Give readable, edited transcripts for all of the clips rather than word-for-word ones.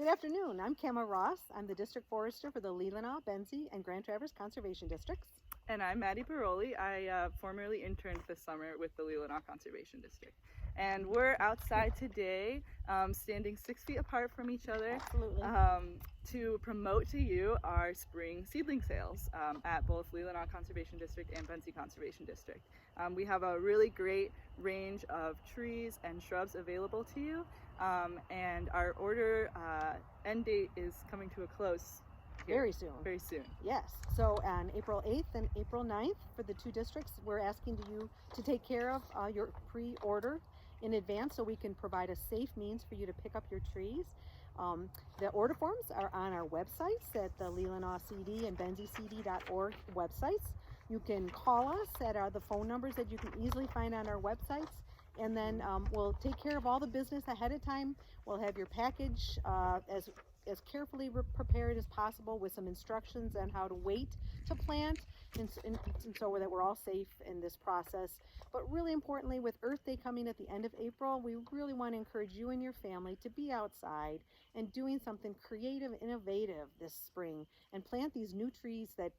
Good afternoon. I'm Kemma Ross. I'm the District Forester for the Leelanau, Benzie, and Grand Traverse Conservation Districts. And I'm Maddie Baroli. I formerly interned this summer with the Leelanau Conservation District. And we're outside today, standing 6 feet apart from each other. Absolutely. To promote to you our spring seedling sales at both Leelanau Conservation District and Benzie Conservation District. We have a really great range of trees and shrubs available to you, and our order end date is coming to a close here. Very soon. Very soon. Yes. So on April 8th and April 9th for the two districts, we're asking you to take care of your pre-order in advance so we can provide a safe means for you to pick up your trees. The order forms are on our websites at the Leelanau CD and benziecd.org websites. You can call us at the phone numbers that you can easily find on our websites, and then we'll take care of all the business ahead of time. We'll have your package as carefully prepared as possible with some instructions on how to wait to plant and so that we're all safe in this process. But really importantly, with Earth Day coming at the end of April, we really want to encourage you and your family to be outside and doing something creative, innovative this spring and plant these new trees that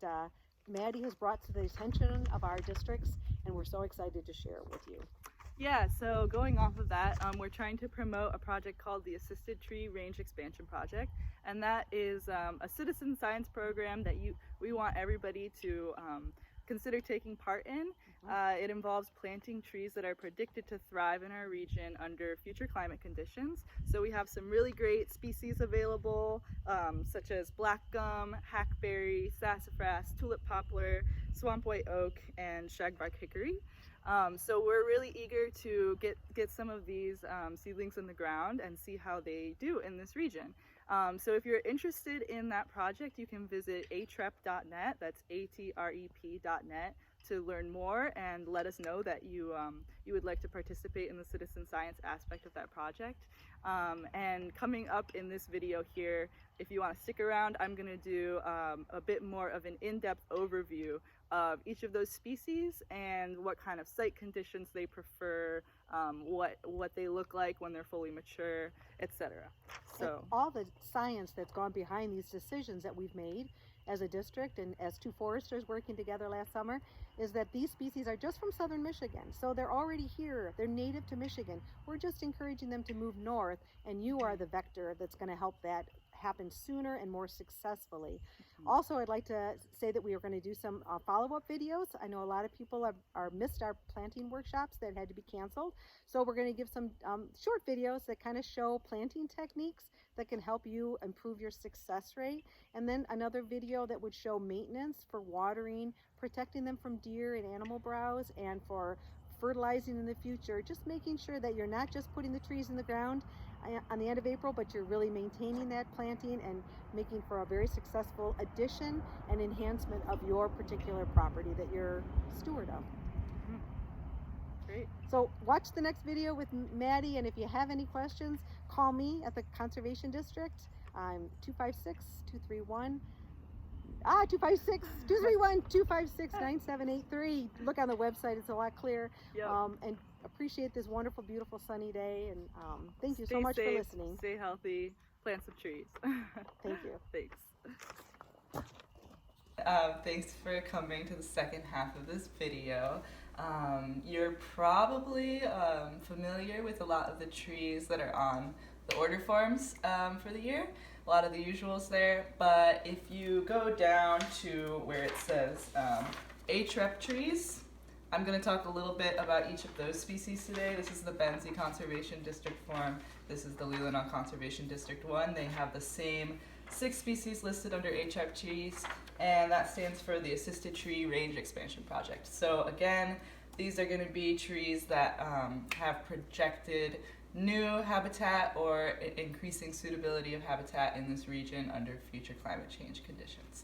Maddie has brought to the attention of our districts, and we're so excited to share it with you. Yeah, so going off of that, we're trying to promote a project called the Assisted Tree Range Expansion Project, and that is a citizen science program that we want everybody to consider taking part in. It involves planting trees that are predicted to thrive in our region under future climate conditions. So we have some really great species available, such as black gum, hackberry, sassafras, tulip poplar, swamp white oak, and shagbark hickory. So we're really eager to get some of these seedlings in the ground and see how they do in this region. So if you're interested in that project, you can visit atrep.net, that's atrep.net, to learn more and let us know that you would like to participate in the citizen science aspect of that project. And coming up in this video here, if you want to stick around, I'm going to do a bit more of an in-depth overview of each of those species and what kind of site conditions they prefer, what they look like when they're fully mature, etc. So and all the science that's gone behind these decisions that we've made as a district and as two foresters working together last summer is that these species are just from southern Michigan. So they're already here. They're native to Michigan. We're just encouraging them to move north, and you are the vector that's going to help that happen sooner and more successfully. Also, I'd like to say that we are going to do some follow-up videos. I know a lot of people have missed our planting workshops that had to be canceled. So we're going to give some short videos that kind of show planting techniques that can help you improve your success rate. And then another video that would show maintenance for watering, protecting them from deer and animal browse, and for fertilizing in the future, just making sure that you're not just putting the trees in the ground on the end of April, but you're really maintaining that planting and making for a very successful addition and enhancement of your particular property that you're steward of. Great. So watch the next video with Maddie, and if you have any questions, call me at the Conservation District. I'm 256-231-256-9783. Look on the website, it's a lot clearer. Yep. And appreciate this wonderful, beautiful sunny day, and thank you Stay so much safe, for listening. Stay healthy, plant some trees. Thank you. Thanks. Thanks for coming to the second half of this video. You're probably familiar with a lot of the trees that are on the order forms for the year, a lot of the usuals there, but if you go down to where it says Atrep trees, I'm going to talk a little bit about each of those species today. This is the Benzie Conservation District form. This is the Leelanau Conservation District 1. They have the same 6 species listed under Atrep trees, and that stands for the Assisted Tree Range Expansion Project. So again, these are going to be trees that have projected new habitat or increasing suitability of habitat in this region under future climate change conditions.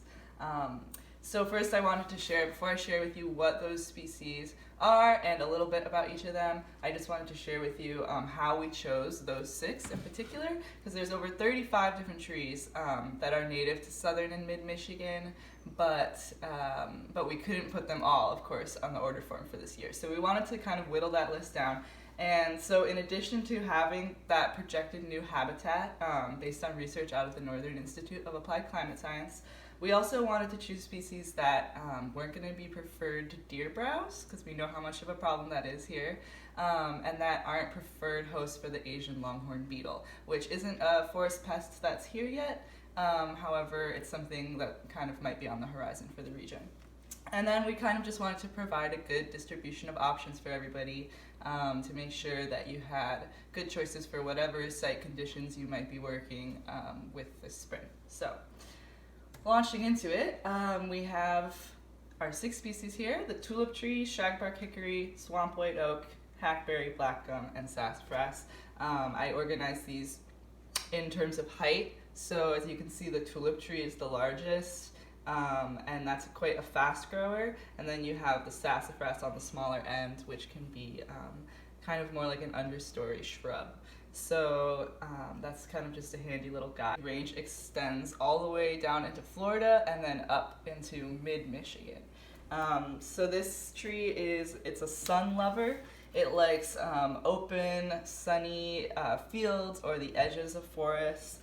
So first I wanted to share, before I share with you what those species are and a little bit about each of them, I just wanted to share with you how we chose those 6 in particular, because there's over 35 different trees that are native to southern and mid-Michigan, but we couldn't put them all, of course, on the order form for this year. So we wanted to kind of whittle that list down And so in addition to having that projected new habitat based on research out of the Northern Institute of Applied Climate Science, we also wanted to choose species that weren't going to be preferred deer browse, because we know how much of a problem that is here, and that aren't preferred hosts for the Asian longhorn beetle, which isn't a forest pest that's here yet. However, it's something that kind of might be on the horizon for the region. And then we kind of just wanted to provide a good distribution of options for everybody to make sure that you had good choices for whatever site conditions you might be working with this spring. So, launching into it, we have our 6 species here: the tulip tree, shagbark hickory, swamp white oak, hackberry, blackgum, and sassafras. I organized these in terms of height. So as you can see, the tulip tree is the largest, and that's quite a fast grower. And then you have the sassafras on the smaller end, which can be kind of more like an understory shrub. So that's kind of just a handy little guide. The range extends all the way down into Florida and then up into mid-Michigan. So this tree it's a sun lover. It likes open, sunny fields or the edges of forests.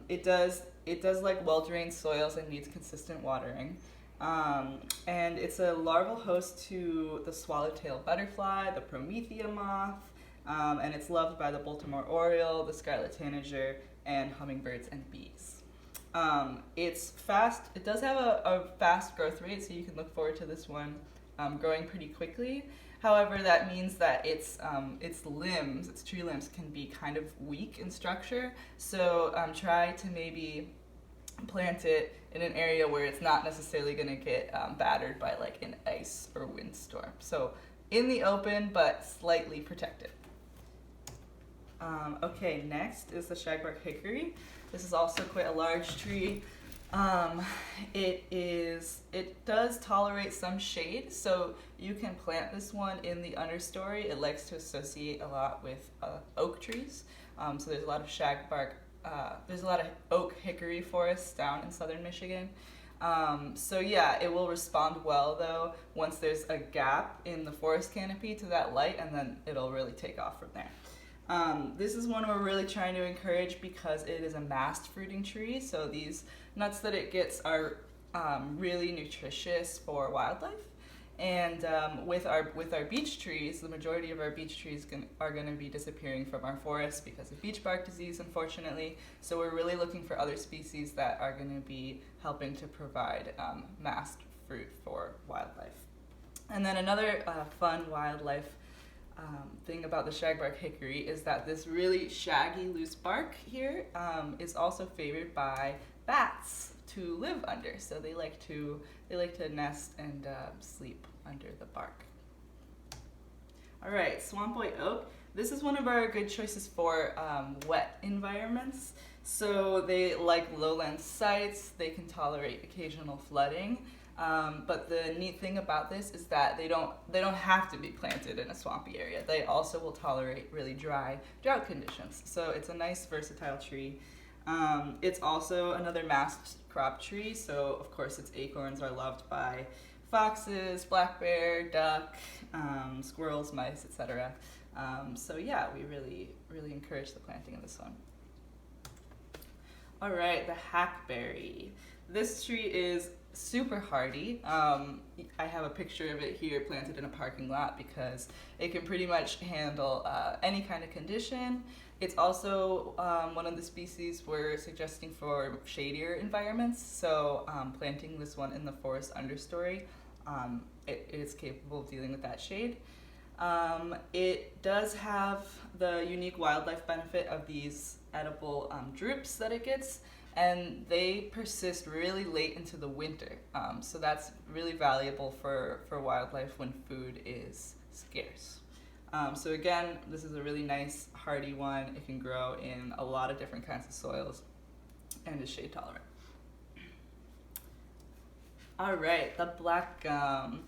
It does like well-drained soils and needs consistent watering. And it's a larval host to the swallowtail butterfly, the promethea moth, and it's loved by the Baltimore oriole, the scarlet tanager, and hummingbirds and bees. It's fast. It does have a fast growth rate, so you can look forward to this one growing pretty quickly. However, that means that its tree limbs can be kind of weak in structure. So try to maybe plant it in an area where it's not necessarily going to get battered by like an ice or windstorm. So in the open, but slightly protected. Okay, next is the shagbark hickory. This is also quite a large tree. It does tolerate some shade, so you can plant this one in the understory. It likes to associate a lot with oak trees. So there's a lot of shagbark, there's a lot of oak hickory forests down in southern Michigan. So yeah, it will respond well though once there's a gap in the forest canopy to that light, and then it'll really take off from there. This is one we're really trying to encourage because it is a mast fruiting tree, so these nuts that it gets are really nutritious for wildlife. And with our beech trees, the majority of our beech trees are going to be disappearing from our forests because of beech bark disease, unfortunately. So we're really looking for other species that are going to be helping to provide mast fruit for wildlife. And then another fun wildlife thing about the shagbark hickory is that this really shaggy loose bark here is also favored by bats to live under. So they like to nest and sleep under the bark. All right, swamp white oak. This is one of our good choices for wet environments. So they like lowland sites. They can tolerate occasional flooding. But the neat thing about this is that they don't have to be planted in a swampy area. They also will tolerate really dry drought conditions. So it's a nice versatile tree. It's also another mast crop tree, so of course its acorns are loved by foxes, black bear, duck, squirrels, mice, etc. So yeah, we really encourage the planting of this one. All right, the hackberry. This tree is super hardy. I have a picture of it here planted in a parking lot because it can pretty much handle any kind of condition. It's also one of the species we're suggesting for shadier environments, so planting this one in the forest understory, it is capable of dealing with that shade. It does have the unique wildlife benefit of these edible drupes that it gets, and they persist really late into the winter. So that's really valuable for wildlife when food is scarce. So again, this is a really nice hardy one. It can grow in a lot of different kinds of soils and is shade tolerant. All right, the black gum.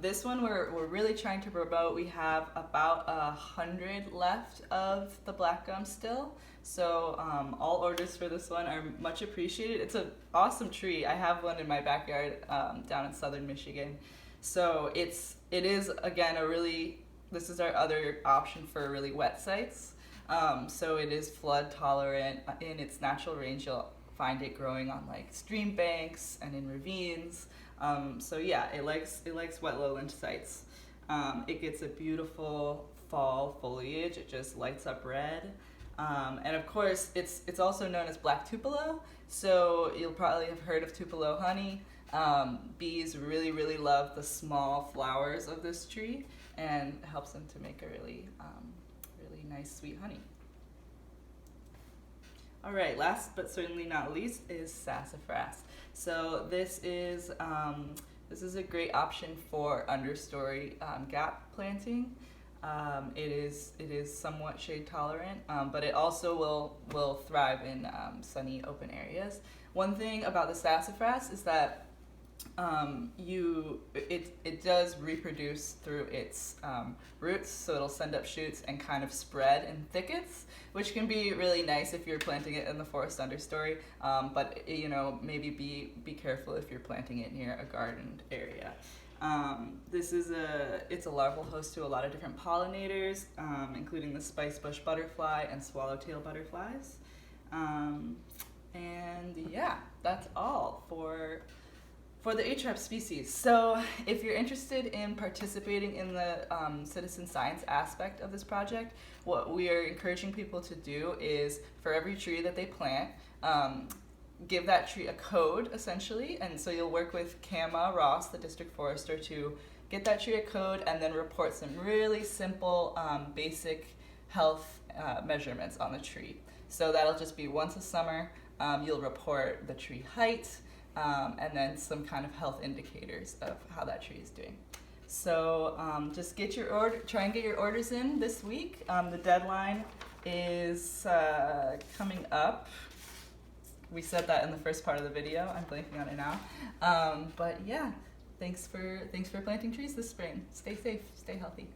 This one we're really trying to promote. We have about 100 left of the black gum still. So all orders for this one are much appreciated. It's an awesome tree. I have one in my backyard down in southern Michigan. So it is again a really This is our other option for really wet sites. So it is flood tolerant. In its natural range, you'll find it growing on like stream banks and in ravines. So yeah, it likes wet lowland sites. It gets a beautiful fall foliage. It just lights up red. And of course, it's also known as black tupelo. So you'll probably have heard of tupelo honey. Bees really, really love the small flowers of this tree, and it helps them to make a really, really nice sweet honey. All right, last but certainly not least is sassafras. So this is a great option for understory gap planting. It is somewhat shade tolerant, but it also will thrive in sunny open areas. One thing about the sassafras is that it does reproduce through its roots, so it'll send up shoots and kind of spread in thickets, which can be really nice if you're planting it in the forest understory. But maybe be careful if you're planting it near a gardened area. It's a larval host to a lot of different pollinators, including the spice bush butterfly and swallowtail butterflies. And yeah, that's all for the HRAP species. So if you're interested in participating in the citizen science aspect of this project, what we are encouraging people to do is, for every tree that they plant, give that tree a code, essentially. And so you'll work with Kama Ross, the district forester, to get that tree a code and then report some really simple basic health measurements on the tree. So that'll just be once a summer. You'll report the tree height, and then some kind of health indicators of how that tree is doing. So just try and get your orders in this week. The deadline is coming up. We said that in the first part of the video. I'm blanking on it now. But yeah, thanks for planting trees this spring. Stay safe, stay healthy.